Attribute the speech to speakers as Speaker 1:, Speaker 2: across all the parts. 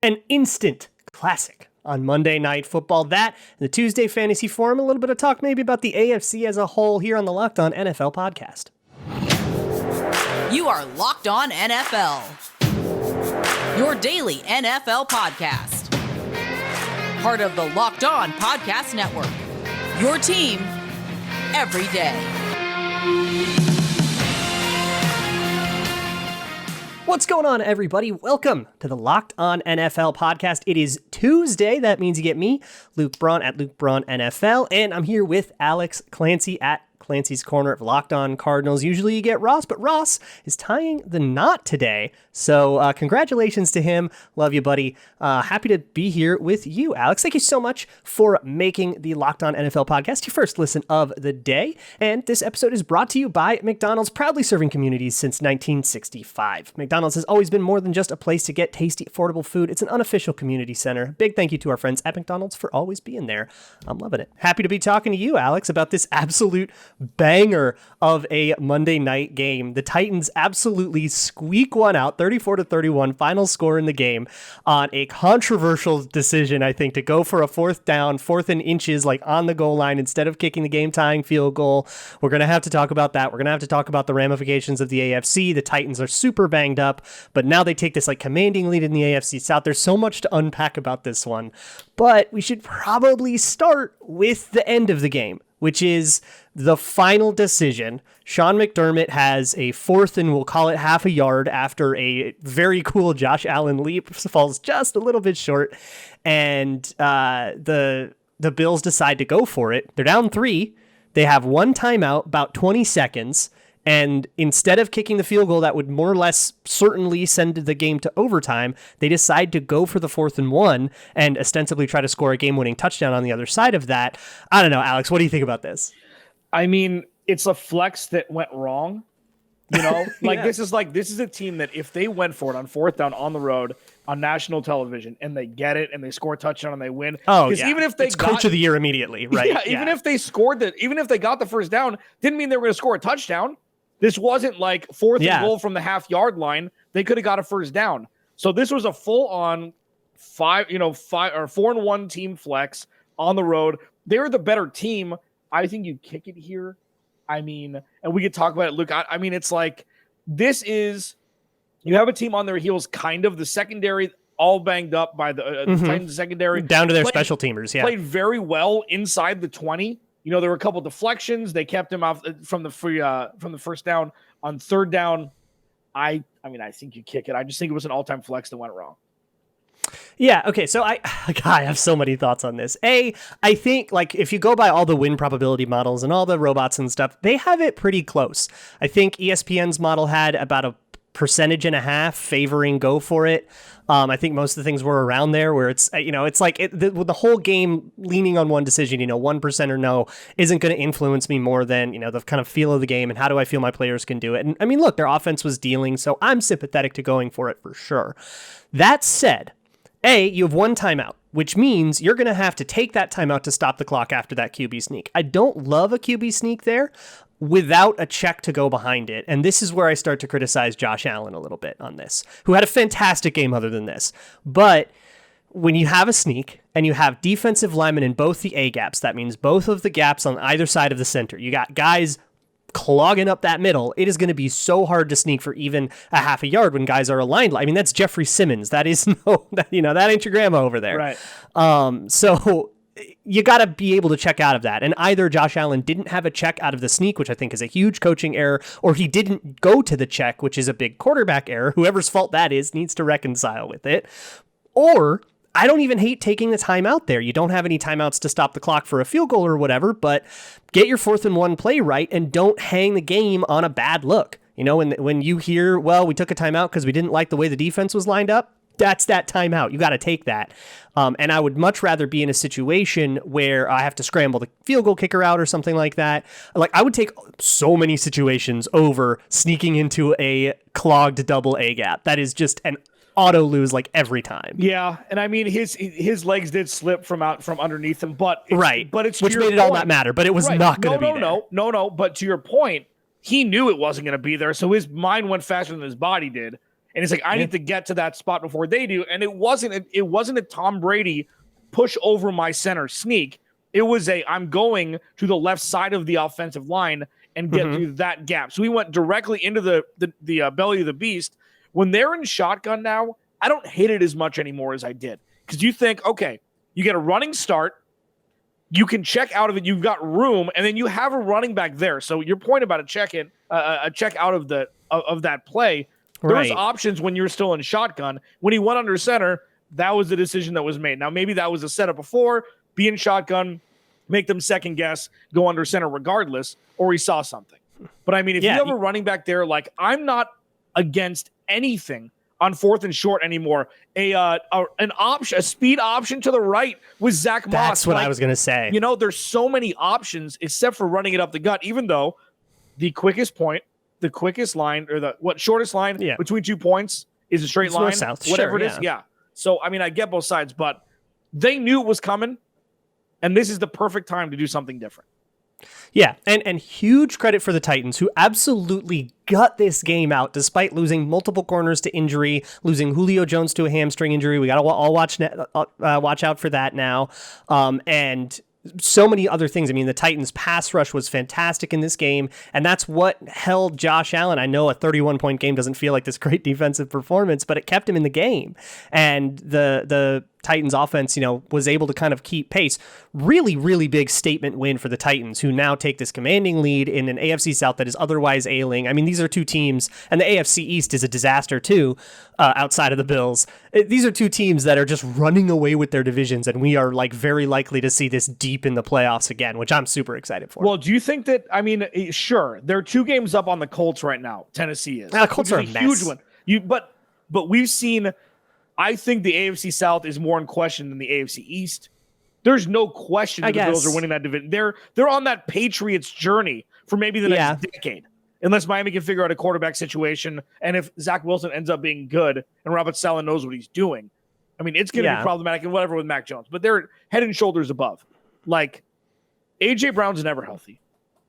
Speaker 1: an instant classic on Monday Night Football. That, and the Tuesday Fantasy Forum, a little bit of talk maybe about the AFC as a whole here on the Locked On NFL podcast.
Speaker 2: You are Locked On NFL, your daily NFL podcast. Part of the Locked On Podcast Network, your team every day.
Speaker 1: What's going on, everybody? Welcome to the Locked On NFL podcast. It is Tuesday. That means you get me, Luke Braun at Luke Braun NFL, and I'm here with Alex Clancy at Clancy's Corner of Locked On Cardinals. Usually you get Ross, but Ross is tying the knot today. So congratulations to him. Love you, buddy. Happy to be here with you, Alex. Thank you so much for making the Locked On NFL podcast your first listen of the day. And this episode is brought to you by McDonald's, proudly serving communities since 1965. McDonald's has always been more than just a place to get tasty, affordable food. It's an unofficial community center. Big thank you to our friends at McDonald's for always being there. I'm loving it. Happy to be talking to you, Alex, about this absolute banger of a Monday night game. The Titans absolutely squeak one out, 34-31, final score in the game on a controversial decision, I think, to go for a fourth down, fourth and inches, like on the goal line instead of kicking the game-tying field goal. We're going to have to talk about that. We're going to have to talk about the ramifications of the AFC. The Titans are super banged up, but now they take this like commanding lead in the AFC South. There's so much to unpack about this one, but we should probably start with the end of the game, which is the final decision. Sean McDermott has a fourth and we'll call it half a yard after a very cool Josh Allen leap, falls just a little bit short, and the Bills decide to go for it. They're down 3. They have one timeout, about 20 seconds, and instead of kicking the field goal that would more or less certainly send the game to overtime, they decide to go for the 4th and 1 and ostensibly try to score a game-winning touchdown on the other side of that. I don't know, Alex, what do you think about this?
Speaker 3: I mean, it's a flex that went wrong. You know, like
Speaker 1: Yeah.
Speaker 3: this is a team that if they went for it on 4th down on the road on national television and they get it and they score a touchdown and they win.
Speaker 1: Oh, yeah.
Speaker 3: Even if they
Speaker 1: it's coach of the year immediately, right?
Speaker 3: Yeah, even if they scored that, even if they got the first down, didn't mean they were going to score a touchdown. This wasn't like 4th and goal from the half-yard line. They could have got a first down. So this was a full-on 4 and 1 team flex on the road. They're the better team. I think you kick it here. I mean, and we could talk about it. Look, I mean, it's like this is you have a team on their heels, kind of the secondary, all banged up by the Titans secondary,
Speaker 1: down to their special teamers. Yeah,
Speaker 3: played very well inside the 20. You know, there were a couple deflections. They kept him off from the first down. On 3rd down, I mean, I think you kick it. I just think it was an all-time flex that went wrong.
Speaker 1: Yeah, okay, so I have so many thoughts on this. I think, like, if you go by all the win probability models and all the robots and stuff, they have it pretty close. I think ESPN's model had about a 1.5% favoring go for it. I think most of the things were around there where it's, you know, it's like the whole game leaning on one decision, you know, 1% or no isn't going to influence me more than, you know, the kind of feel of the game and how do I feel my players can do it. And I mean, look, their offense was dealing, so I'm sympathetic to going for it for sure. That said, you have one timeout, which means you're going to have to take that timeout to stop the clock after that QB sneak. I don't love a QB sneak there without a check to go behind it. And this is where I start to criticize Josh Allen a little bit on this, who had a fantastic game other than this. But when you have a sneak and you have defensive linemen in both the A gaps, that means both of the gaps on either side of the center. You got guys clogging up that middle. It is going to be so hard to sneak for even a half a yard when guys are aligned. I mean, that's Jeffrey Simmons. That is that ain't your grandma over there.
Speaker 3: Right.
Speaker 1: So you got to be able to check out of that. And either Josh Allen didn't have a check out of the sneak, which I think is a huge coaching error, or he didn't go to the check, which is a big quarterback error. Whoever's fault that is needs to reconcile with it. Or I don't even hate taking the timeout there. You don't have any timeouts to stop the clock for a field goal or whatever, but get your 4th and 1 play right and don't hang the game on a bad look. You know, when you hear, well, we took a timeout because we didn't like the way the defense was lined up, that's that timeout. You got to take that. And I would much rather be in a situation where I have to scramble the field goal kicker out or something like that. Like, I would take so many situations over sneaking into a clogged double A gap. That is just an auto lose like every time.
Speaker 3: Yeah, and I mean his legs did slip from underneath him, but it's
Speaker 1: which made it all not matter. But it was not going to be there. No. But to your point, he knew it wasn't going to be there, so his mind went faster than his body did,
Speaker 3: And it's like, I need to get to that spot before they do. And it wasn't a Tom Brady push over my center sneak. It was I'm going to the left side of the offensive line and get through that gap. So we went directly into the belly of the beast. When they're in shotgun now, I don't hate it as much anymore as I did. Because you think, okay, you get a running start, you can check out of it, you've got room, and then you have a running back there. So your point about a check out of that play, there's options when you're still in shotgun. When he went under center, that was the decision that was made. Now, maybe that was a setup before, be in shotgun, make them second guess, go under center regardless, or he saw something. But I mean, if you have a running back there, like, I'm not against anything on 4th and short anymore. A speed option to the right with Zach Moss.
Speaker 1: That's what I was going to say.
Speaker 3: You know, there's so many options except for running it up the gut, even though the quickest point, the quickest line, or shortest line between 2 points is a straight line.
Speaker 1: North-south.
Speaker 3: Whatever it is. Yeah. So, I mean, I get both sides, but they knew it was coming, and this is the perfect time to do something different.
Speaker 1: Yeah, and huge credit for the Titans, who absolutely gut this game out despite losing multiple corners to injury, losing Julio Jones to a hamstring injury. We got to all watch out for that now, and so many other things. I mean, the Titans' pass rush was fantastic in this game, and that's what held Josh Allen. I know a 31-point game doesn't feel like this great defensive performance, but it kept him in the game, and the Titans offense, was able to kind of keep pace. Really, really big statement win for the Titans, who now take this commanding lead in an AFC South that is otherwise ailing. I mean, these are two teams, and the AFC East is a disaster too, outside of the Bills. These are two teams that are just running away with their divisions, and we are very likely to see this deep in the playoffs again, which I'm super excited for.
Speaker 3: Well, do you think that, I mean, sure, they're 2 games up on the Colts right now. Tennessee is.
Speaker 1: The Colts are a mess.
Speaker 3: Huge one. But we've seen, I think the AFC South is more in question than the AFC East. There's no question that the Bills are winning that division. They're on that Patriots journey for maybe the next decade, unless Miami can figure out a quarterback situation. And if Zach Wilson ends up being good and Robert Saleh knows what he's doing, I mean, it's going to be problematic and whatever with Mac Jones. But they're head and shoulders above. Like, A.J. Brown's never healthy.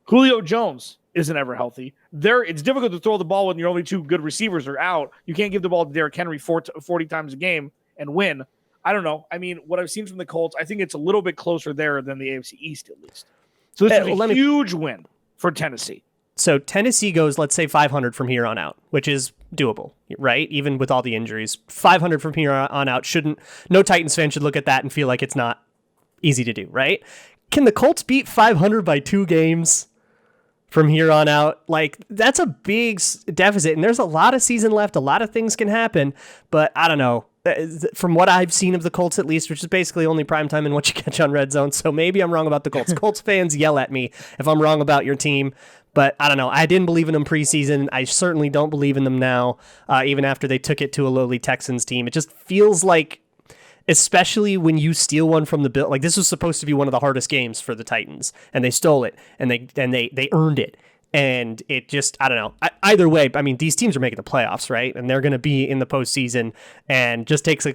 Speaker 3: Julio Jones isn't ever healthy. It's difficult to throw the ball when your only 2 good receivers are out. You can't give the ball to Derrick Henry 40 times a game and win. I don't know. I mean, what I've seen from the Colts, I think it's a little bit closer there than the AFC East, at least. So this is a huge win for Tennessee.
Speaker 1: So Tennessee goes, let's say, 500 from here on out, which is doable, right? Even with all the injuries. 500 from here on out no Titans fan should look at that and feel like it's not easy to do, right? Can the Colts beat 500 by 2 games from here on out? Like, that's a big deficit, and there's a lot of season left. A lot of things can happen, but I don't know. From what I've seen of the Colts, at least, which is basically only primetime and what you catch on Red Zone, so maybe I'm wrong about the Colts. Colts fans, yell at me if I'm wrong about your team, but I don't know. I didn't believe in them preseason. I certainly don't believe in them now, even after they took it to a lowly Texans team. It just feels like, especially when you steal one from the Bills, like, this was supposed to be one of the hardest games for the Titans, and they stole it, and they earned it. And it just, I don't know. Either way, I mean, these teams are making the playoffs, right? And they're going to be in the postseason, and just takes a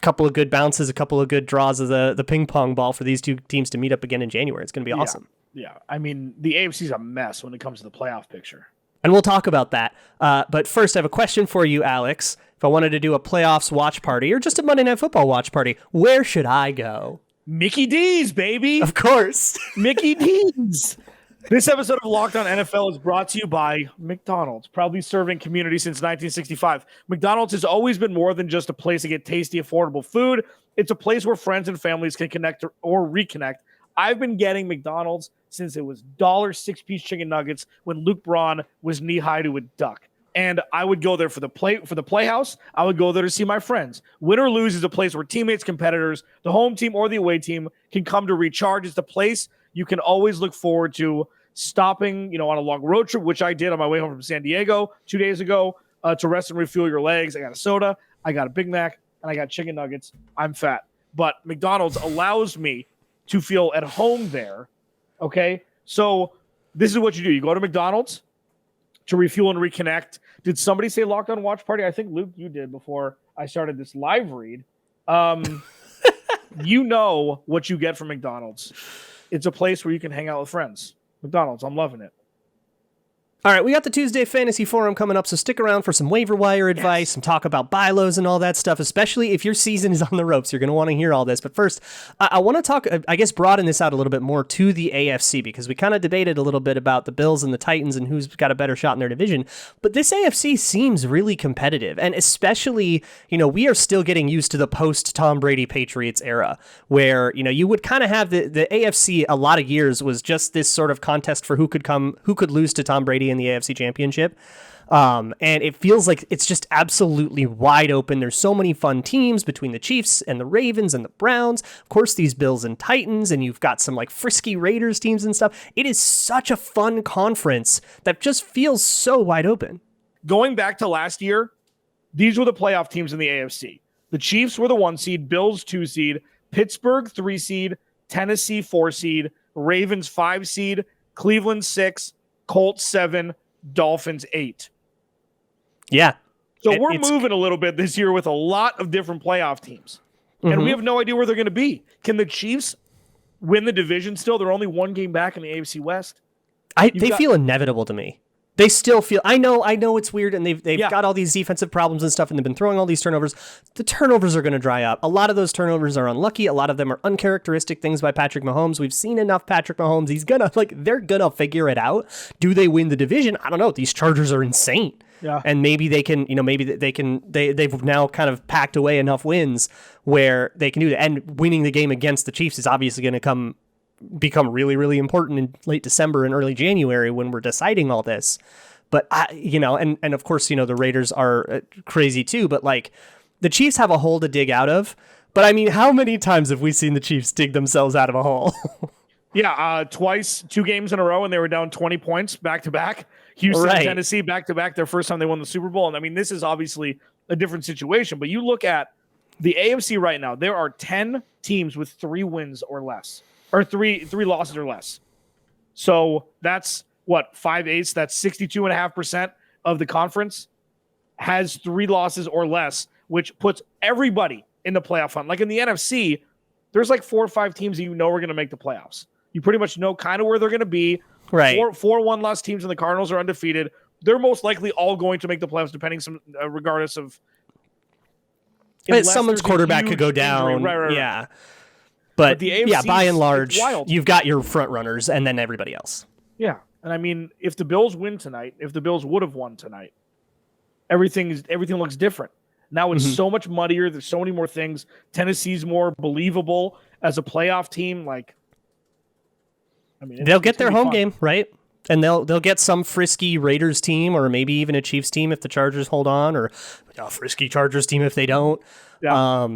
Speaker 1: couple of good bounces, a couple of good draws of the ping pong ball for these 2 teams to meet up again in January. It's going to be awesome.
Speaker 3: Yeah. I mean, the AFC is a mess when it comes to the playoff picture.
Speaker 1: And we'll talk about that. But first, I have a question for you, Alex. If I wanted to do a playoffs watch party or just a Monday Night Football watch party, where should I go?
Speaker 3: Mickey D's, baby.
Speaker 1: Of course.
Speaker 3: Mickey D's. This episode of Locked On NFL is brought to you by McDonald's, proudly serving community since 1965. McDonald's has always been more than just a place to get tasty, affordable food. It's a place where friends and families can connect or reconnect. I've been getting McDonald's since it was $1 6-piece chicken nuggets when Luke Braun was knee-high to a duck. And I would go there for the playhouse. I would go there to see my friends. Win or lose is a place where teammates, competitors, the home team or the away team can come to recharge. It's the place you can always look forward to stopping, on a long road trip, which I did on my way home from San Diego 2 days ago, to rest and refuel your legs. I got a soda, I got a Big Mac, and I got chicken nuggets. I'm fat. But McDonald's allows me to feel at home there. Okay? So this is what you do. You go to McDonald's to refuel and reconnect. Did somebody say Locked On Watch Party? I think, Luke, you did before I started this live read. You know what you get from McDonald's. It's a place where you can hang out with friends. McDonald's, I'm loving it.
Speaker 1: All right, we got the Tuesday Fantasy Forum coming up, so stick around for some waiver wire advice and talk about buy lows and all that stuff, especially if your season is on the ropes. You're going to want to hear all this. But first, I want to talk, I guess, broaden this out a little bit more to the AFC, because we kind of debated a little bit about the Bills and the Titans and who's got a better shot in their division. But this AFC seems really competitive, and especially, we are still getting used to the post-Tom Brady Patriots era, where, you would kind of have the AFC a lot of years was just this sort of contest for who could lose to Tom Brady in the AFC Championship. And it feels like it's just absolutely wide open. There's so many fun teams between the Chiefs and the Ravens and the Browns. Of course, these Bills and Titans, and you've got some like frisky Raiders teams and stuff. It is such a fun conference that just feels so wide open.
Speaker 3: Going back to last year, these were the playoff teams in the AFC. The Chiefs were the 1 seed, Bills 2 seed, Pittsburgh 3 seed, Tennessee 4 seed, Ravens 5 seed, Cleveland 6, Colts 7, Dolphins 8.
Speaker 1: Yeah.
Speaker 3: So we're moving a little bit this year with a lot of different playoff teams. And we have no idea where they're going to be. Can the Chiefs win the division still? They're only 1 game back in the AFC West.
Speaker 1: They feel inevitable to me. They still feel, I know it's weird, and they've got all these defensive problems and stuff, and they've been throwing all these turnovers. The turnovers are going to dry up. A lot of those turnovers are unlucky. A lot of them are uncharacteristic things by Patrick Mahomes. We've seen enough Patrick Mahomes. They're going to figure it out. Do they win the division? I don't know. These Chargers are insane. Yeah. And maybe they can, they've now kind of packed away enough wins where they can do that. And winning the game against the Chiefs is obviously going to become really, really important in late December and early January when we're deciding all this. But and of course, the Raiders are crazy too, but like the Chiefs have a hole to dig out of. But I mean, how many times have we seen the Chiefs dig themselves out of a hole?
Speaker 3: Yeah, twice, 2 games in a row, and they were down 20 points back to back. Houston and Tennessee back to back, their first time they won the Super Bowl. And I mean, this is obviously a different situation, but you look at the AFC right now, there are 10 teams with 3 wins or less. Or three losses or less. So that's what, 5/8? That's 62.5% of the conference has 3 losses or less, which puts everybody in the playoff hunt. Like in the NFC, there's like 4 or 5 teams that are going to make the playoffs. You pretty much know kind of where they're going to be.
Speaker 1: Right.
Speaker 3: 4 1-loss teams, and the Cardinals are undefeated. They're most likely all going to make the playoffs, regardless of.
Speaker 1: Someone's quarterback could go down. Right. Yeah. But the AFC, by and large, you've got your front runners and then everybody else.
Speaker 3: Yeah. And I mean, if the Bills win tonight, if the Bills would have won tonight, everything looks different. Now it's so much muddier. There's so many more things. Tennessee's more believable as a playoff team.
Speaker 1: They'll get their home game, right? And they'll get some frisky Raiders team, or maybe even a Chiefs team if the Chargers hold on, or a frisky Chargers team if they don't. Yeah.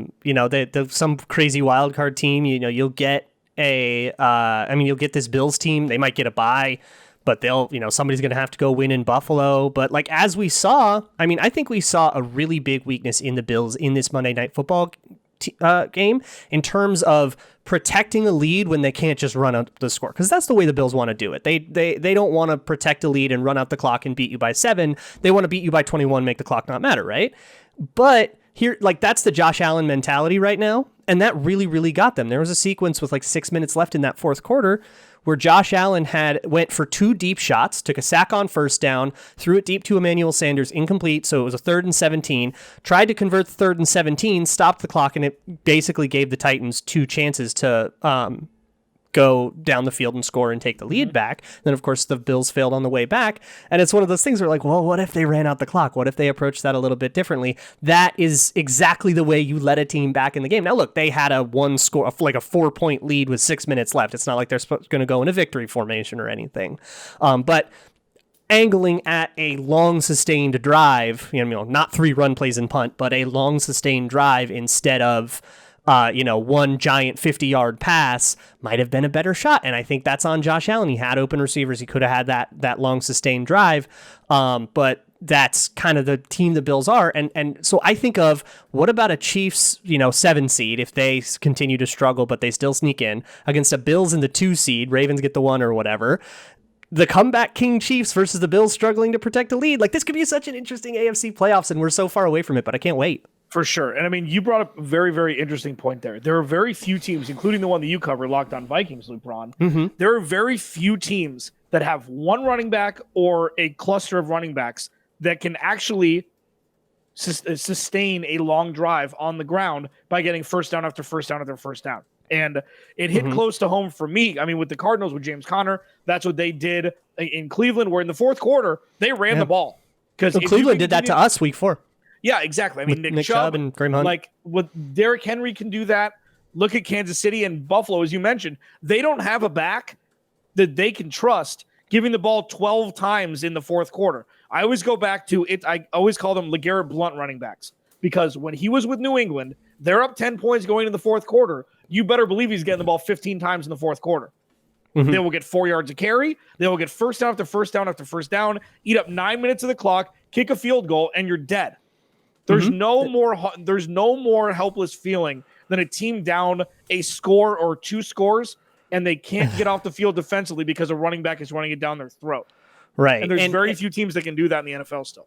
Speaker 1: Some crazy wild card team. You'll get you'll get this Bills team. They might get a bye, but somebody's going to have to go win in Buffalo. But like as we saw, I think we saw a really big weakness in the Bills in this Monday Night Football game in terms of protecting a lead when they can't just run out the score, because that's the way the Bills want to do it. They don't want to protect a lead and run out the clock and beat you by 7. They want to beat you by 21, make the clock not matter, right? But here, that's the Josh Allen mentality right now, and that really, really got them. There was a sequence with 6 minutes left in that fourth quarter where Josh Allen went for 2 deep shots, took a sack on first down, threw it deep to Emmanuel Sanders, incomplete, so it was a 3rd and 17, tried to convert the 3rd and 17, stopped the clock, and it basically gave the Titans 2 chances to go down the field and score and take the lead back. Then, of course, the Bills failed on the way back, and it's one of those things where what if they ran out the clock? What if they approached that a little bit differently? That is exactly the way you let a team back in the game. Now, look, they had a 4-point lead with 6 minutes left. It's not like they're going to go in a victory formation or anything. But angling at a long sustained drive, not 3 run plays and punt, but a long sustained drive instead of one giant 50-yard pass might have been a better shot. And I think that's on Josh Allen. He had open receivers. He could have had that long sustained drive. But that's kind of the team the Bills are. And so I think of, what about a Chiefs, 7 seed if they continue to struggle, but they still sneak in against a Bills in the 2 seed, Ravens get the 1 or whatever. The comeback king Chiefs versus the Bills struggling to protect the lead. This could be such an interesting AFC playoffs, and we're so far away from it, but I can't wait.
Speaker 3: For sure. And I mean, you brought up a very, very interesting point there. There are very few teams, including the one that you cover, Locked On Vikings, Luke Braun.
Speaker 1: Mm-hmm.
Speaker 3: There are very few teams that have one running back or a cluster of running backs that can actually sustain a long drive on the ground by getting first down after first down after first down. And it hit close to home for me. I mean, with the Cardinals, with James Conner, that's what they did in Cleveland, where in the fourth quarter, they ran the ball.
Speaker 1: Because Cleveland did that to us week 4.
Speaker 3: Yeah, exactly. I mean, Nick Chubb
Speaker 1: and Kareem Hunt.
Speaker 3: Like, what Derrick Henry can do that. Look at Kansas City and Buffalo, as you mentioned. They don't have a back that they can trust giving the ball 12 times in the fourth quarter. I always go back to it. I always call them LeGarrette Blount running backs, because when he was with New England, they're up 10 points going into the fourth quarter. You better believe he's getting the ball 15 times in the fourth quarter. Mm-hmm. They will get 4 yards of carry. They will get first down after first down after first down, eat up 9 minutes of the clock, kick a field goal, and you're dead. There's no more helpless feeling than a team down a score or 2 scores, and they can't get off the field defensively because a running back is running it down their throat.
Speaker 1: Right.
Speaker 3: And there's very few teams that can do that in the NFL still.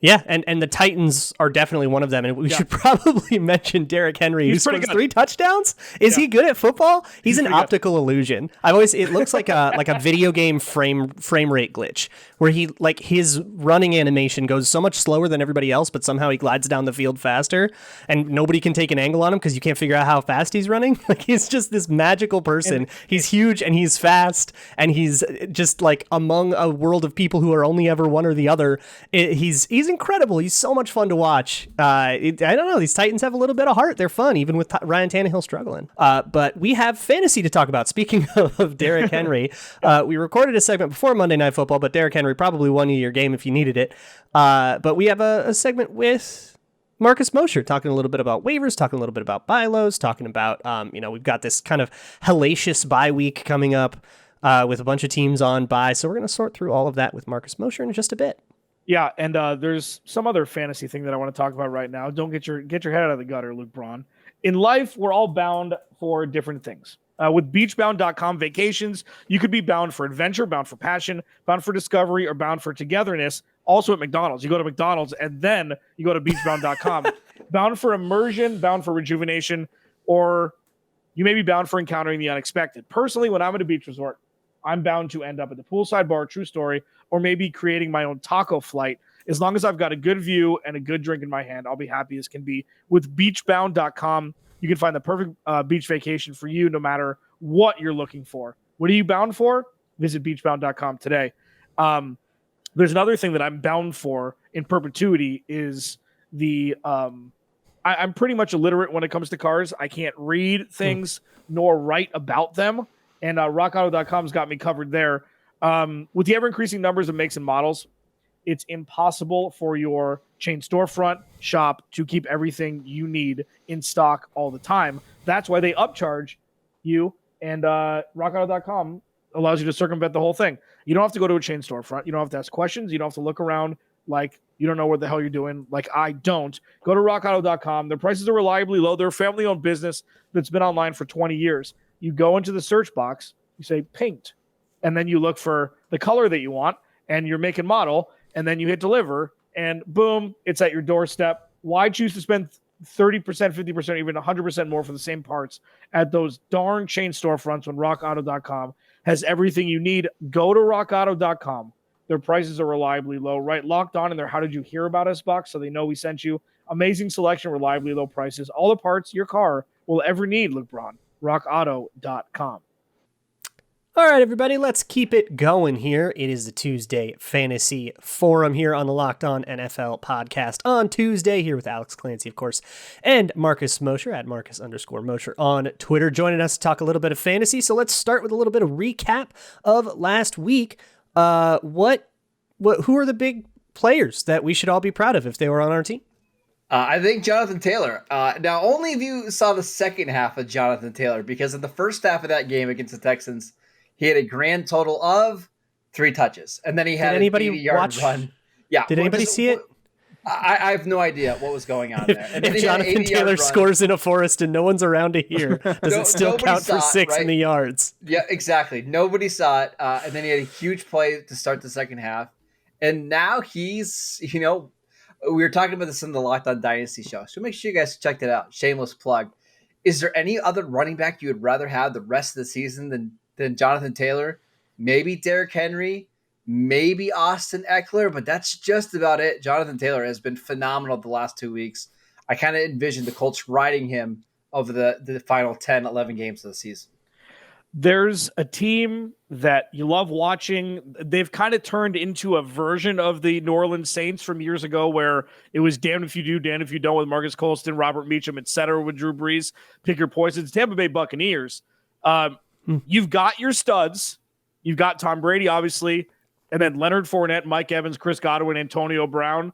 Speaker 1: Yeah, and the Titans are definitely one of them. And we should probably mention Derrick Henry, who scores 3 touchdowns. Is he good at football? He's an optical illusion. It looks like a video game frame rate glitch, where his running animation goes so much slower than everybody else, but somehow he glides down the field faster, and nobody can take an angle on him because you can't figure out how fast he's running. Like, he's just this magical person. He's huge and he's fast, and he's just like among a world of people who are only ever one or the other. He's incredible. He's so much fun to watch. I don't know. These Titans have a little bit of heart. They're fun, even with Ryan Tannehill struggling. But we have fantasy to talk about. Speaking of Derrick Henry, we recorded a segment before Monday Night Football, but Derrick Henry probably won you your game if you needed it. But we have a segment with Marcus Mosher talking a little bit about waivers, talking a little bit about buy lows, talking about, we've got this kind of hellacious bye week coming up with a bunch of teams on bye. So we're going to sort through all of that with Marcus Mosher in just a bit.
Speaker 3: Yeah, and there's some other fantasy thing that I want to talk about right now. Don't get your head out of the gutter, Luke Braun. In life, we're all bound for different things. With beachbound.com vacations, you could be bound for adventure, bound for passion, bound for discovery, or bound for togetherness. Also at McDonald's. You go to McDonald's and then you go to beachbound.com. Bound for immersion, bound for rejuvenation, or you may be bound for encountering the unexpected. Personally, when I'm at a beach resort, I'm bound to end up at the poolside bar, true story, or maybe creating my own taco flight. As long as I've got a good view and a good drink in my hand, I'll be happy as can be. With beachbound.com, you can find the perfect beach vacation for you no matter what you're looking for. What are you bound for? Visit beachbound.com today. There's another thing that I'm bound for in perpetuity is the I'm pretty much illiterate when it comes to cars. I can't read things nor write about them. And rockauto.com's got me covered there. With the ever-increasing numbers of makes and models, it's impossible for your chain storefront shop to keep everything you need in stock all the time. That's why they upcharge you, and rockauto.com allows you to circumvent the whole thing. You don't have to go to a chain storefront. You don't have to ask questions. You don't have to look around like you don't know what the hell you're doing, like I don't. Go to rockauto.com. Their prices are reliably low. They're a family-owned business that's been online for 20 years. You go into the search box, you say paint, and then you look for the color that you want and your make and model, and then you hit deliver, and boom, it's at your doorstep. Why choose to spend 30%, 50%, even 100% more for the same parts at those darn chain storefronts when rockauto.com has everything you need? Go to rockauto.com. Their prices are reliably low, right? Locked on in their How Did You Hear About Us box, so they know we sent you. Amazing selection, reliably low prices. All the parts your car will ever need, Luke Braun. rockauto.com.
Speaker 1: All right, everybody, let's keep it going here. It is the Tuesday Fantasy Forum here on the Locked On NFL podcast on Tuesday, here with Alex Clancy, of course, and Marcus Mosher at Marcus_Mosher on Twitter, joining us to talk a little bit of fantasy. So let's start with a little bit of recap of last week. Who are the big players that we should all be proud of if they were on our team?
Speaker 4: I think Jonathan Taylor. Now, only if you saw the second half of Jonathan Taylor, because in the first half of that game against the Texans, he had a grand total of 3 touches, and then he had an 80-yard run. Yeah,
Speaker 1: did anybody see it?
Speaker 4: I have no idea what was going on there. And
Speaker 1: if Jonathan Taylor scores in a forest and no one's around to hear, does it still count for 6 in the yards?
Speaker 4: Yeah, exactly. Nobody saw it, and then he had a huge play to start the second half, and now he's, We were talking about this in the Locked On Dynasty show, so make sure you guys check that out. Shameless plug. Is there any other running back you would rather have the rest of the season than Jonathan Taylor? Maybe Derrick Henry, maybe Austin Eckler, but that's just about it. Jonathan Taylor has been phenomenal the last 2 weeks. I kind of envision the Colts riding him over the final 10, 11 games of the season.
Speaker 3: There's a team that you love watching. They've kind of turned into a version of the New Orleans Saints from years ago where it was damned if you do, damned if you don't with Marcus Colston, Robert Meacham, et cetera, with Drew Brees. Pick your poisons. Tampa Bay Buccaneers. You've got your studs. You've got Tom Brady, obviously, and then Leonard Fournette, Mike Evans, Chris Godwin, Antonio Brown.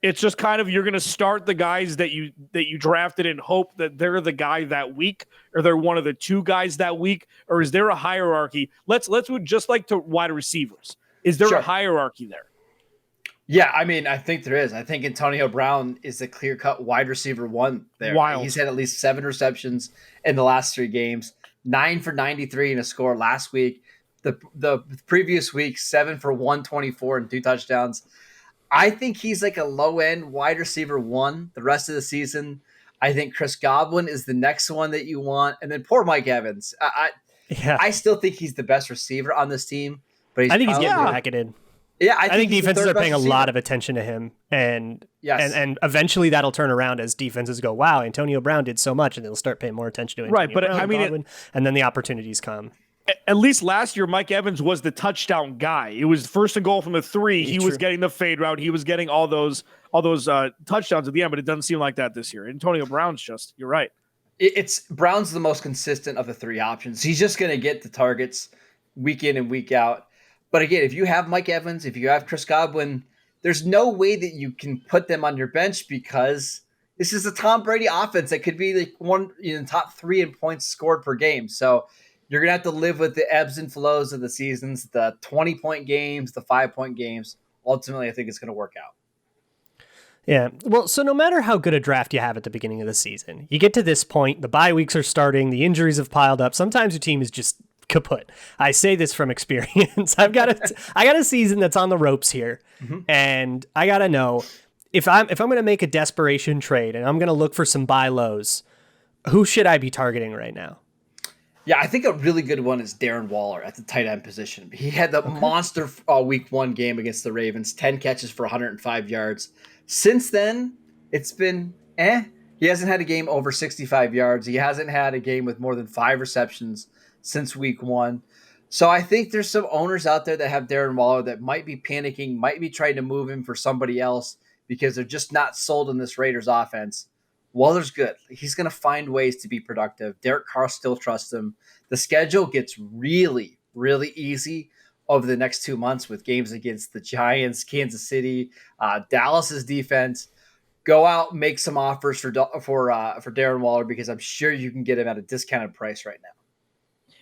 Speaker 3: It's just kind of you're going to start the guys that you drafted and hope that they're the guy that week, or they're one of the two guys that week, or is there a hierarchy? Let's just like to wide receivers. Is there a hierarchy there?
Speaker 4: Yeah, I mean, I think there is. I think Antonio Brown is the clear-cut wide receiver one there.
Speaker 3: Wild.
Speaker 4: He's had at least 7 receptions in the last 3 games, 9 for 93 in a score last week. The previous week, 7 for 124 and 2 touchdowns. I think he's like a low-end wide receiver one the rest of the season. I think Chris Godwin is the next one that you want. And then poor Mike Evans. I still think he's the best receiver on this team. But
Speaker 1: I think he's getting bracketed.
Speaker 4: Yeah,
Speaker 1: I think defenses are paying a lot of attention to him. And eventually that'll turn around as defenses go, wow, Antonio Brown did so much, and they'll start paying more attention to Antonio
Speaker 3: Right, but
Speaker 1: Brown,
Speaker 3: I mean,
Speaker 1: Godwin, and then the opportunities come.
Speaker 3: At least last year, Mike Evans was the touchdown guy. It was first and goal from the 3. He was getting the fade route. He was getting all those touchdowns at the end, but it doesn't seem like that this year. Antonio Brown's you're right.
Speaker 4: Brown's the most consistent of the 3 options. He's just going to get the targets week in and week out. But again, if you have Mike Evans, if you have Chris Godwin, there's no way that you can put them on your bench because this is a Tom Brady offense that could be like one top 3 in points scored per game. So you're going to have to live with the ebbs and flows of the seasons, the 20-point games, the 5-point games. Ultimately, I think it's going to work out.
Speaker 1: Yeah. Well, so no matter how good a draft you have at the beginning of the season, you get to this point, the bye weeks are starting, the injuries have piled up. Sometimes your team is just kaput. I say this from experience. I got a season that's on the ropes here, and I got to know if I'm going to make a desperation trade and I'm going to look for some buy lows, who should I be targeting right now?
Speaker 4: Yeah, I think a really good one is Darren Waller at the tight end position. He had the monster week 1 game against the Ravens, 10 catches for 105 yards. Since then, it's been He hasn't had a game over 65 yards. He hasn't had a game with more than 5 receptions since week 1. So I think there's some owners out there that have Darren Waller that might be panicking, might be trying to move him for somebody else because they're just not sold in this Raiders offense. Waller's good. He's going to find ways to be productive. Derek Carr still trusts him. The schedule gets really, really easy over the next 2 months with games against the Giants, Kansas City, Dallas's defense. Go out, make some offers for Darren Waller because I'm sure you can get him at a discounted price right now.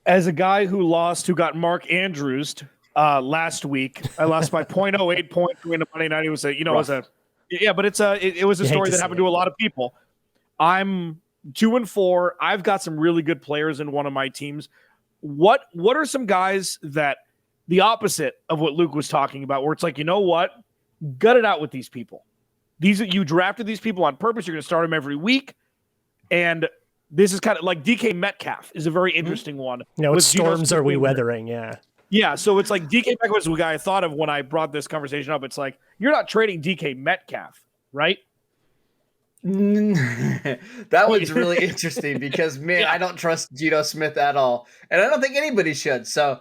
Speaker 3: As a guy who got Mark Andrews last week, I lost by 0.08 point going into Monday night. It was it was a story that happened to a lot of people. I'm 2-4. I've got some really good players in one of my teams. What are some guys that the opposite of what Luke was talking about, where it's like, you know what, gut it out with these people. You drafted these people on purpose. You're going to start them every week, and this is kind of like DK Metcalf is a very interesting one.
Speaker 1: What storms are we weathering? Yeah.
Speaker 3: Yeah, so it's like DK Metcalf was the guy I thought of when I brought this conversation up. It's like, you're not trading DK Metcalf, right?
Speaker 4: That one's really interesting because, man, I don't trust Geno Smith at all. And I don't think anybody should. So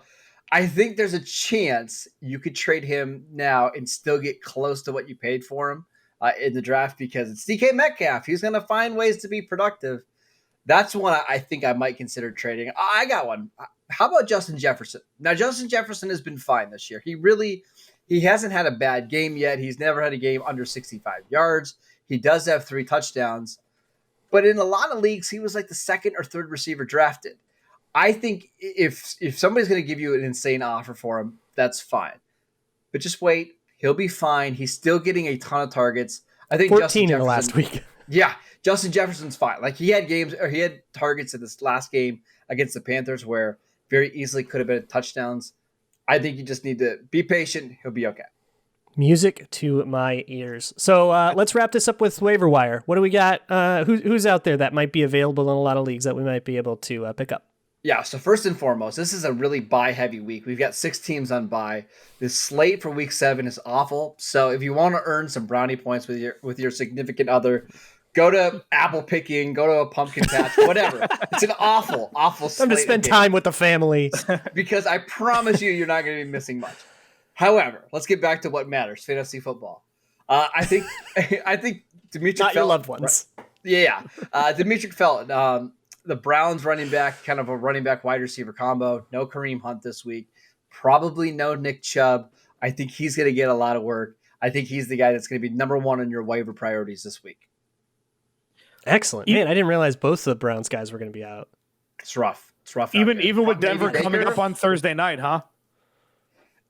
Speaker 4: I think there's a chance you could trade him now and still get close to what you paid for him in the draft because it's DK Metcalf. He's going to find ways to be productive. That's one I think I might consider trading. I got one. How about Justin Jefferson? Now, Justin Jefferson has been fine this year. He hasn't had a bad game yet. He's never had a game under 65 yards. He does have 3 touchdowns. But in a lot of leagues, he was like the 2nd or 3rd receiver drafted. I think if somebody's going to give you an insane offer for him, that's fine. But just wait. He'll be fine. He's still getting a ton of targets. I think
Speaker 1: 14 in the last week.
Speaker 4: Yeah, Justin Jefferson's fine. Like he had targets in this last game against the Panthers where very easily could have been touchdowns. I think you just need to be patient. He'll be okay.
Speaker 1: Music to my ears. So let's wrap this up with waiver wire. What do we got? Who's out there that might be available in a lot of leagues that we might be able to pick up?
Speaker 4: Yeah, so first and foremost, this is a really bye-heavy week. We've got 6 teams on bye. This slate for week 7 is awful. So if you want to earn some brownie points with your significant other, go to apple picking, go to a pumpkin patch, whatever. It's an awful slate.
Speaker 1: Time to spend time with the family.
Speaker 4: Because I promise you're not going to be missing much. However, let's get back to what matters: fantasy football. I think Demetric
Speaker 1: Not
Speaker 4: Felton,
Speaker 1: your loved ones.
Speaker 4: Yeah. Demetric Felton, the Browns running back, kind of a running back wide receiver combo. No Kareem Hunt this week. Probably no Nick Chubb. I think he's going to get a lot of work. I think he's the guy that's going to be number 1 on your waiver priorities this week.
Speaker 1: Excellent. Man, I didn't realize both of the Browns guys were going to be out.
Speaker 4: It's rough. It's rough.
Speaker 3: Even with Denver coming up on Thursday night, huh?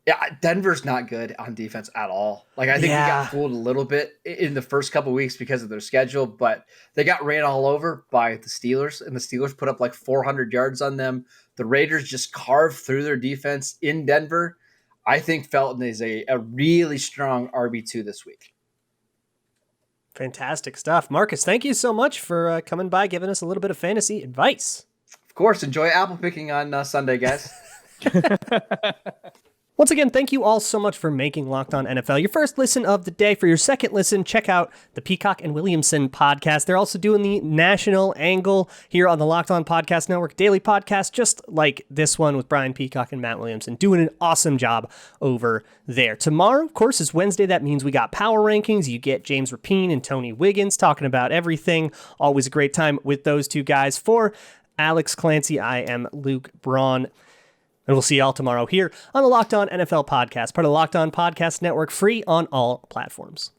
Speaker 4: Yeah, Denver's not good on defense at all. Like, I think we got fooled a little bit in the first couple of weeks because of their schedule, but they got ran all over by the Steelers, and the Steelers put up like 400 yards on them. The Raiders just carved through their defense in Denver. I think Felton is a really strong RB2 this week.
Speaker 1: Fantastic stuff. Marcus, thank you so much for coming by, giving us a little bit of fantasy advice.
Speaker 4: Of course, enjoy apple picking on Sunday, guys.
Speaker 1: Once again, thank you all so much for making Locked On NFL your first listen of the day. For your second listen, check out the Peacock and Williamson podcast. They're also doing the national angle here on the Locked On Podcast Network daily podcast, just like this one with Brian Peacock and Matt Williamson, doing an awesome job over there. Tomorrow, of course, is Wednesday. That means we got power rankings. You get James Rapine and Tony Wiggins talking about everything. Always a great time with those two guys. For Alex Clancy, I am Luke Braun. And we'll see y'all tomorrow here on the Locked On NFL podcast, part of the Locked On Podcast Network, free on all platforms.